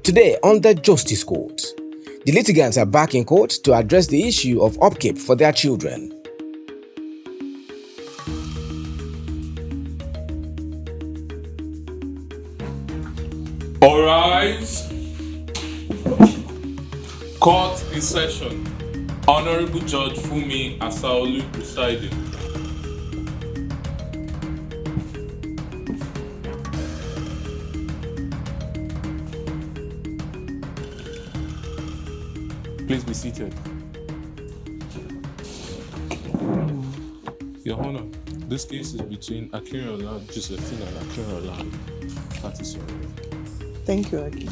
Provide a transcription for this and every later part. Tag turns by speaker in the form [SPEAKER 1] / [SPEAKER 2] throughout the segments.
[SPEAKER 1] Today on the Justice Court, the litigants are back in court to address the issue of upkeep for their children.
[SPEAKER 2] All rise. Court in session. Honorable Judge Fumi Asaolu presiding. Please be seated. Your Honor, this case is between Akinriola Josephine and Akinriola. That is all.
[SPEAKER 3] Thank you, Aki.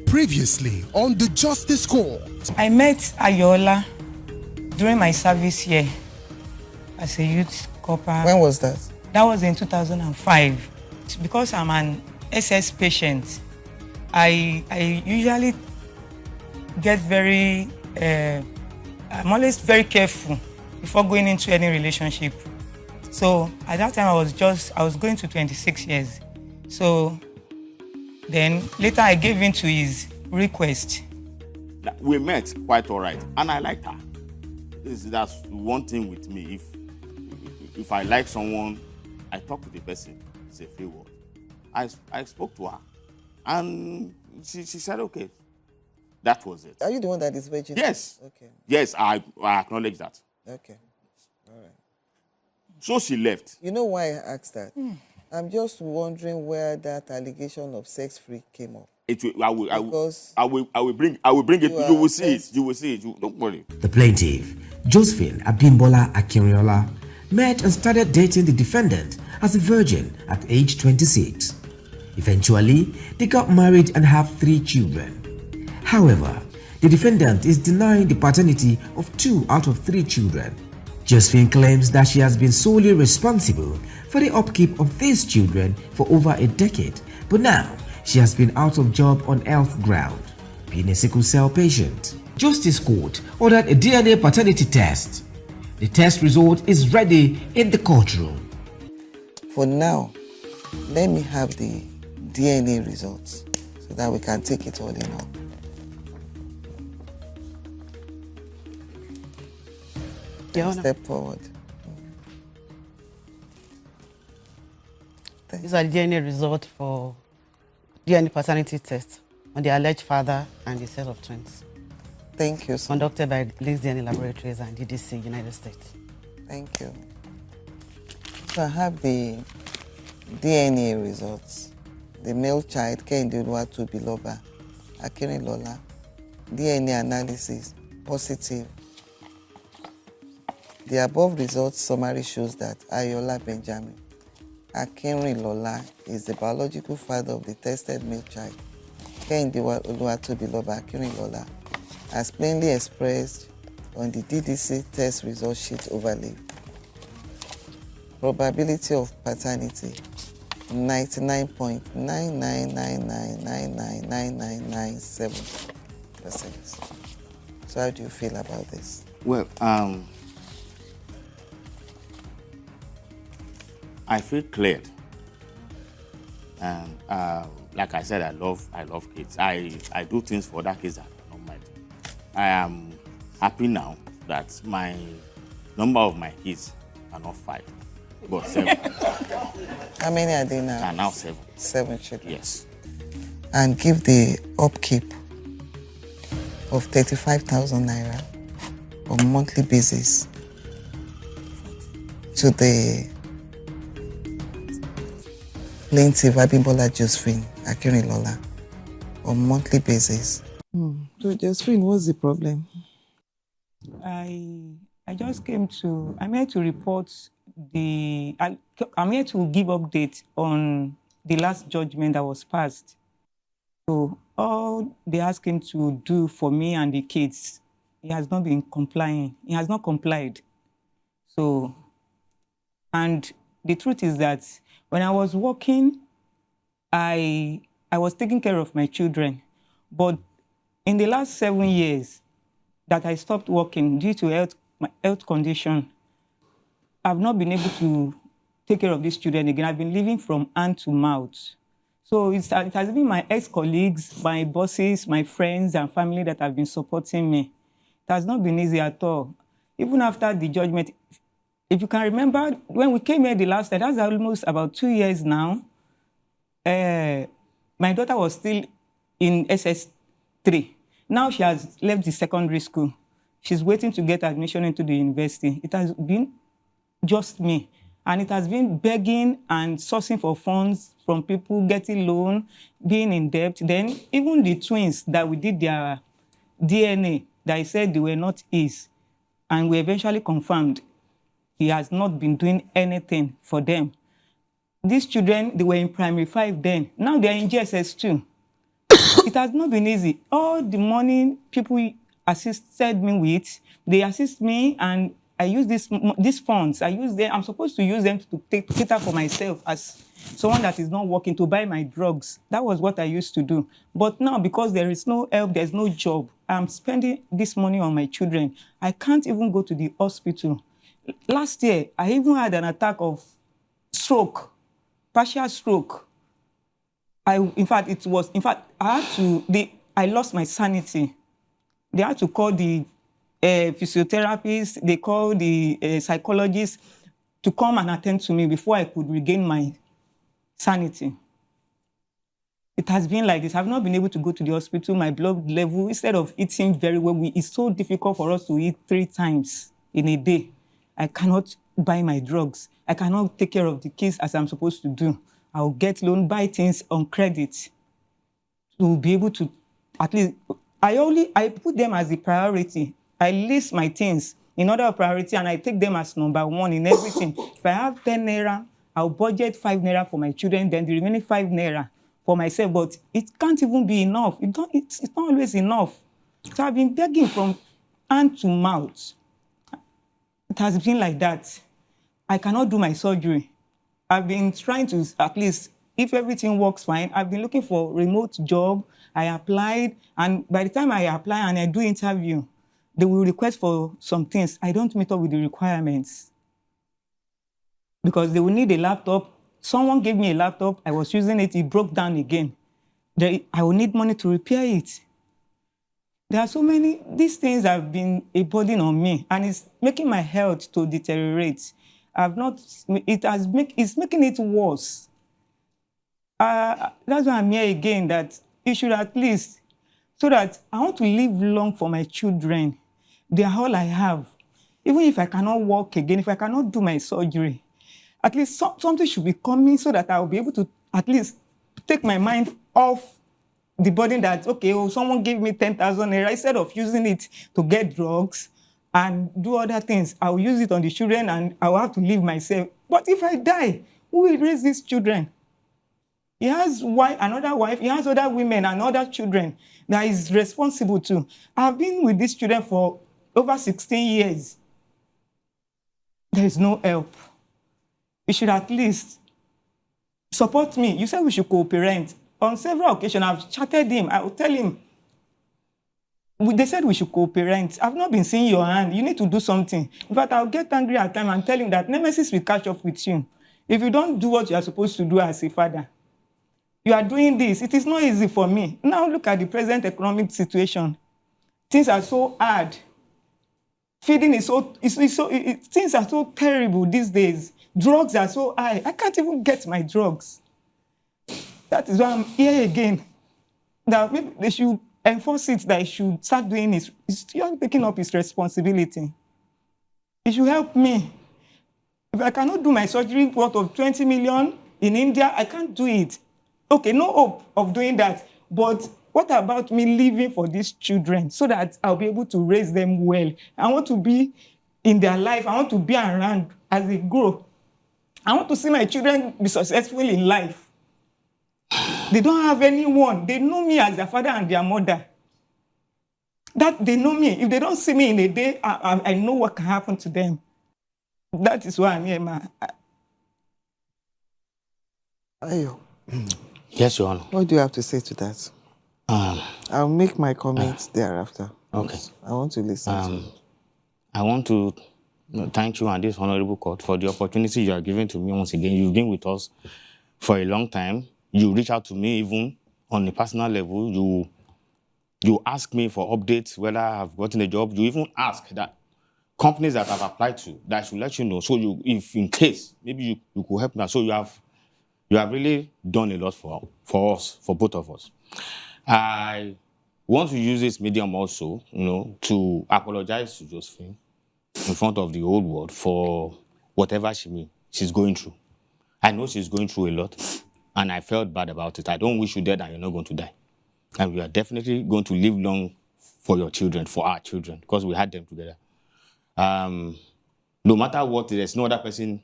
[SPEAKER 4] Previously on the Justice Court.
[SPEAKER 3] I met Ayola during my service here as a youth corper.
[SPEAKER 5] When was that?
[SPEAKER 3] That was in 2005. Because I'm an SS patient, I usually get I'm always very careful before going into any relationship. So at that time I was going to 26 years. So then later I gave in to his request.
[SPEAKER 6] We met quite all right, and I liked her. That's one thing with me. If I like someone, I talk to the person. It's a free word. I spoke to her, and she said, okay. That was it.
[SPEAKER 5] Are you the one that is virgin?
[SPEAKER 6] Yes.
[SPEAKER 5] Okay.
[SPEAKER 6] Yes, I acknowledge that.
[SPEAKER 5] Okay. All right.
[SPEAKER 6] So she left.
[SPEAKER 5] You know why I asked that? I'm just wondering where that allegation of sex freak came up.
[SPEAKER 6] I will bring it. You will see it. You will see it. Don't worry.
[SPEAKER 1] The plaintiff, Josephine Abimbola Akinriola, met and started dating the defendant as a virgin at age 26. Eventually, they got married and have 3 children. However, the defendant is denying the paternity of 2 out of 3 children. Josephine claims that she has been solely responsible for the upkeep of these children for over a decade, but now she has been out of job on health ground, being a sickle cell patient. Justice Court ordered a DNA paternity test. The test result is ready in the courtroom.
[SPEAKER 5] For now, let me have the DNA results so that we can take it all in all. Step forward.
[SPEAKER 7] These are the DNA results for DNA paternity test on the alleged father and the set of twins.
[SPEAKER 5] Thank you, sir.
[SPEAKER 7] Conducted by Leeds DNA Laboratories and DDC, United States.
[SPEAKER 5] Thank you. So I have the DNA results. The male child, Kehinde Oluwatobiloba Akinriola, DNA analysis, positive. The above results summary shows that Ayola Benjamin Akinriola is the biological father of the tested male child, Kehinde Oluwatobiloba Akinriola, as plainly expressed on the DDC test result sheet overlay. Probability of paternity 99.9999999997%. So how do you feel about this?
[SPEAKER 6] Well, I feel cleared, and like I said, I love kids. I do things for other kids that are not mine. I am happy now that my number of my kids are not 5, but 7.
[SPEAKER 5] How many are they now?
[SPEAKER 6] Are now 7.
[SPEAKER 5] 7 children.
[SPEAKER 6] Yes.
[SPEAKER 5] And give the upkeep of 35,000 naira on monthly basis to the Plaintiff Abimbola Josephine Akinriola on monthly basis. So Josephine, what's the problem?
[SPEAKER 3] I'm here to report I'm here to give update on the last judgment that was passed. So all they ask him to do for me and the kids, he has not been complying. He has not complied. So, and the truth is that when I was working, I was taking care of my children. But in the last 7 years that I stopped working due to my health condition, I've not been able to take care of these children again. I've been living from hand to mouth. So it has been my ex-colleagues, my bosses, my friends and family that have been supporting me. It has not been easy at all. Even after the judgment, if you can remember, when we came here the last time, that's almost about 2 years now, my daughter was still in SS3. Now she has left the secondary school. She's waiting to get admission into the university. It has been just me. And it has been begging and sourcing for funds from people, getting loan, being in debt. Then even the twins that we did their DNA, that he said they were not his, and we eventually confirmed he has not been doing anything for them. These children, they were in primary 5 then. Now they're in GSS2. It has not been easy. All the money people assisted me with, they assist me, and I use these funds. I use them. I'm supposed to use them to cater for myself as someone that is not working, to buy my drugs. That was what I used to do. But now, because there is no help, there's no job, I'm spending this money on my children. I can't even go to the hospital. Last year, I even had an attack of stroke, partial stroke. I lost my sanity. They had to call the physiotherapist, they called the psychologist to come and attend to me before I could regain my sanity. It has been like this. I've not been able to go to the hospital. My blood level, instead of eating very well, it's so difficult for us to eat 3 times in a day. I cannot buy my drugs. I cannot take care of the kids as I'm supposed to do. I'll get loan, buy things on credit to be able to, at least, I put them as a priority. I list my things in order of priority, and I take them as number 1 in everything. If I have 10 naira, I'll budget 5 naira for my children, then the remaining 5 naira for myself. But it can't even be enough. It's not always enough. So I've been begging from hand to mouth. It has been like that. I cannot do my surgery. I've been trying to, at least, if everything works fine, I've been looking for a remote job. I applied, and by the time I apply and I do interview, they will request for some things. I don't meet up with the requirements because they will need a laptop. Someone gave me a laptop. I was using it. It broke down again. I will need money to repair it. There are so many, these things have been a burden on me, and it's making my health to deteriorate. It's making it worse. That's why I'm here again, that it should at least, so that I want to live long for my children. They are all I have. Even if I cannot walk again, if I cannot do my surgery, at least something should be coming so that I'll be able to at least take my mind off the burden that, okay, someone gave me 10,000 naira. Instead of using it to get drugs and do other things, I'll use it on the children and I'll have to leave myself. But if I die, who will raise these children? He has another wife, he has other women and other children that he's responsible to. I've been with these children for over 16 years. There is no help. You should at least support me. You said we should cooperate. On several occasions, I've chatted him. I will tell him, they said we should cooperate. I've not been seeing your hand. You need to do something. In fact, I'll get angry at times and tell him that Nemesis will catch up with you. If you don't do what you are supposed to do as a father, you are doing this. It is not easy for me. Now look at the present economic situation. Things are so hard. Feeding is things are so terrible these days. Drugs are so high. I can't even get my drugs. That is why I'm here again. That maybe they should enforce it, that he should start doing his, still picking up his responsibility. He should help me. If I cannot do my surgery worth of 20 million in India, I can't do it. Okay, no hope of doing that. But what about me living for these children so that I'll be able to raise them well? I want to be in their life. I want to be around as they grow. I want to see my children be successful in life. They don't have anyone. They know me as their father and their mother. That they know me. If they don't see me in a day, I know what can happen to them. That is why I'm here, ma.
[SPEAKER 5] Ayo.
[SPEAKER 8] Yes, Your Honor.
[SPEAKER 5] What do you have to say to that? I'll make my comments thereafter.
[SPEAKER 8] Okay.
[SPEAKER 5] I want to listen to you.
[SPEAKER 8] I want to thank you and this honorable court for the opportunity you are giving to me once again. You've been with us for a long time. you reach out to me even on a personal level. You ask me for updates, whether I've gotten a job. You even ask that companies that I've applied to, that I should let you know. So if in case, maybe you could help me. So you have really done a lot for us, for both of us. I want to use this medium also, to apologize to Josephine in front of the whole world for whatever she's going through. I know she's going through a lot, and I felt bad about it. I don't wish you dead and you're not going to die. And we are definitely going to live long for your children, for our children, because we had them together. No matter what, there's no other person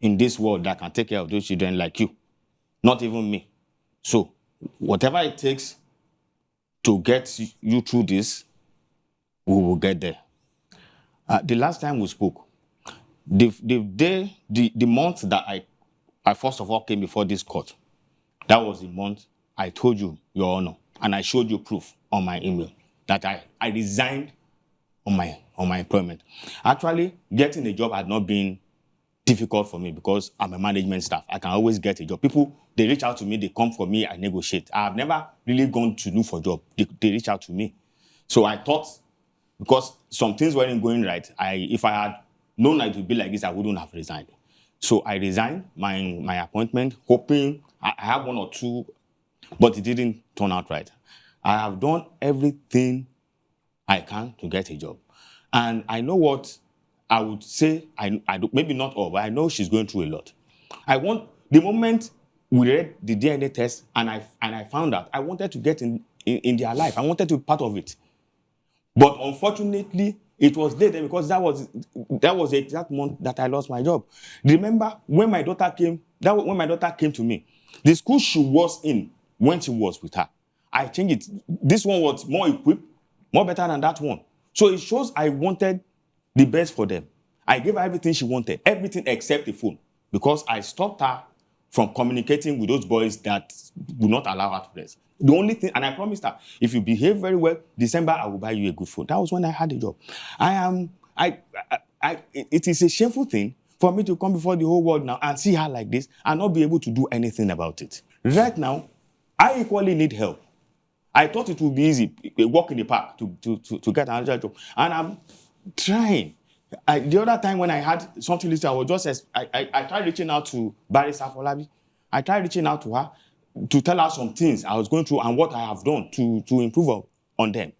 [SPEAKER 8] in this world that can take care of those children like you. Not even me. So, whatever it takes to get you through this, we will get there. The last time we spoke, the month that I first of all came before this court, that was the month I told you, Your Honor, and I showed you proof on my email that I resigned on my employment. Actually, getting a job had not been difficult for me because I'm a management staff. I can always get a job. People, they reach out to me, they come for me, I negotiate. I've never really gone to look for a job. They reach out to me. So I thought, because some things weren't going right, if I had known it would be like this, I wouldn't have resigned. So I resigned my appointment, hoping I have one or two, but it didn't turn out right. I have done everything I can to get a job. And I know what I would say, I do, maybe not all, but I know she's going through a lot. The moment we read the DNA test and I found out, I wanted to get in their life. I wanted to be part of it. But unfortunately, it was late because that was the exact month that I lost my job. Remember when my daughter came to me, the school she was in when she was with her, I changed it. This one was more equipped, more better than that one. So it shows I wanted the best for them. I gave her everything she wanted, everything except the phone, because I stopped her from communicating with those boys that would not allow her to rest. The only thing, and I promised her, if you behave very well, December, I will buy you a good phone. That was when I had a job. It is a shameful thing for me to come before the whole world now and see her like this and not be able to do anything about it. Right now, I equally need help. I thought it would be easy, a walk in the park to get another job. And I'm trying. The other time when I had something listed, I was just, I tried reaching out to Barrister Folabi. I tried reaching out to her to tell her some things I was going through and what I have done to improve on them.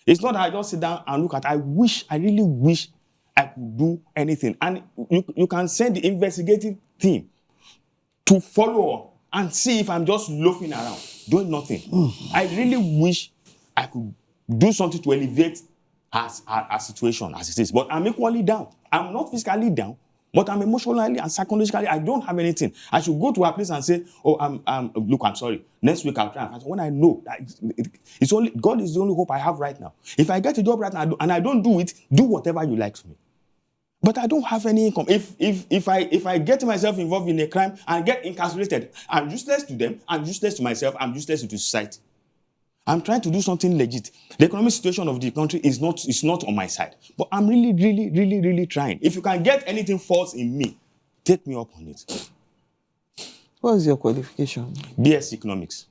[SPEAKER 8] It's not that I just sit down and look at, I really wish I could do anything. And you can send the investigative team to follow up and see if I'm just loafing around, doing nothing. I really wish I could do something to elevate her situation as it is. But I'm equally down. I'm not physically down, but I'm emotionally and psychologically, I don't have anything. I should go to her place and say, look, I'm sorry. Next week I'll try and find. When I know that it's only God is the only hope I have right now. If I get a job right now and I don't do it, do whatever you like to me. But I don't have any income. If I get myself involved in a crime and get incarcerated, I'm useless to them, I'm useless to myself, I'm useless to the society. I'm trying to do something legit. The economic situation of the country is not on my side. But I'm really, really, really, really trying. If you can get anything false in me, take me up on it.
[SPEAKER 5] What is your qualification?
[SPEAKER 8] BS Economics.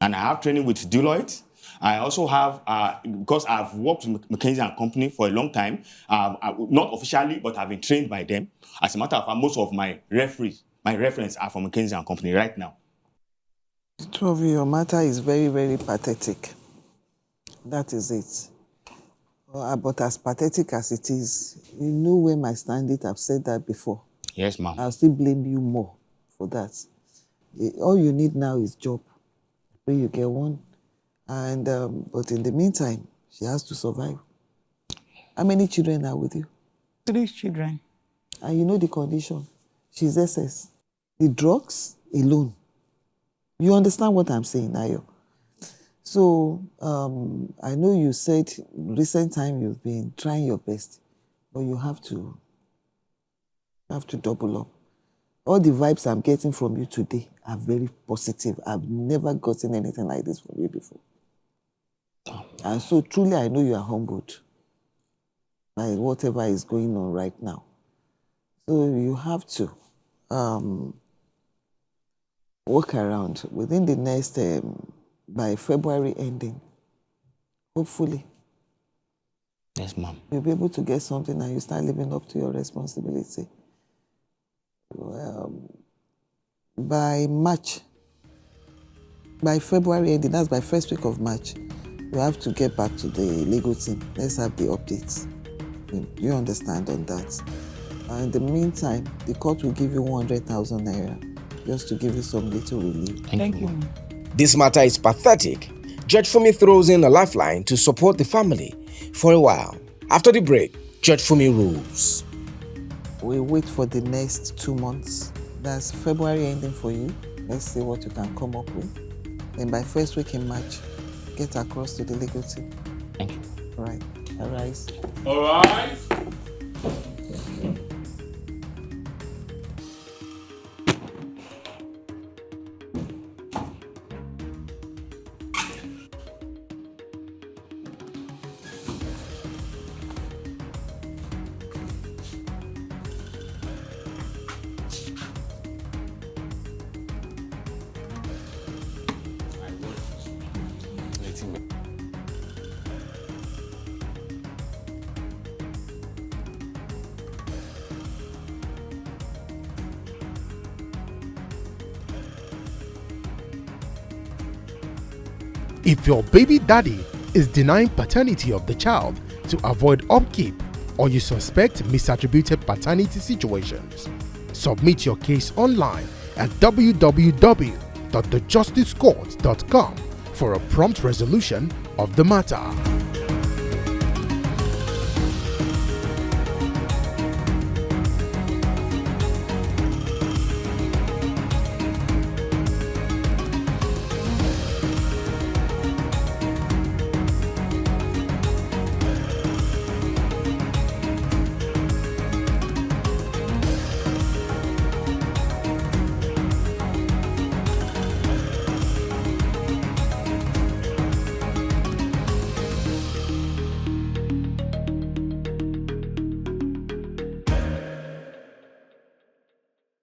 [SPEAKER 8] And I have training with Deloitte. I also have, because I've worked with McKinsey & Company for a long time, not officially, but I've been trained by them. As a matter of fact, most of my reference are from McKinsey & Company right now.
[SPEAKER 5] The two of you, your matter is very, very pathetic. That is it. But as pathetic as it is, you know where my stand is. I've said that before.
[SPEAKER 8] Yes, ma'am.
[SPEAKER 5] I'll still blame you more for that. All you need now is job. When you get one. And but in the meantime, she has to survive. How many children are with you?
[SPEAKER 3] 3 children.
[SPEAKER 5] And you know the condition. She's SS. The drugs alone. You understand what I'm saying, Ayo? So I know you said recent time you've been trying your best, but you have to double up. All the vibes I'm getting from you today are very positive. I've never gotten anything like this from you before. And so truly I know you are humbled by whatever is going on right now. So you have to work around within the next, by February ending, hopefully,
[SPEAKER 8] Yes, ma'am.
[SPEAKER 5] you'll be able to get something and you start living up to your responsibility. By March, by February ending, that's by first week of March, you have to get back to the legal team. Let's have the updates. You understand on that. And in the meantime, the court will give you 100,000 naira just to give you some little relief.
[SPEAKER 3] Thank you.
[SPEAKER 1] This matter is pathetic. Judge Fumi throws in a lifeline to support the family for a while. After the break, Judge Fumi rules.
[SPEAKER 5] We wait for the next 2 months. That's February ending for you. Let's see what you can come up with. And by first week in March, get across to the legal team.
[SPEAKER 8] Thank you.
[SPEAKER 5] All right. Arise.
[SPEAKER 2] All right.
[SPEAKER 4] If your baby daddy is denying paternity of the child to avoid upkeep, or you suspect misattributed paternity situations, submit your case online at www.thejusticescourt.com for a prompt resolution of the matter.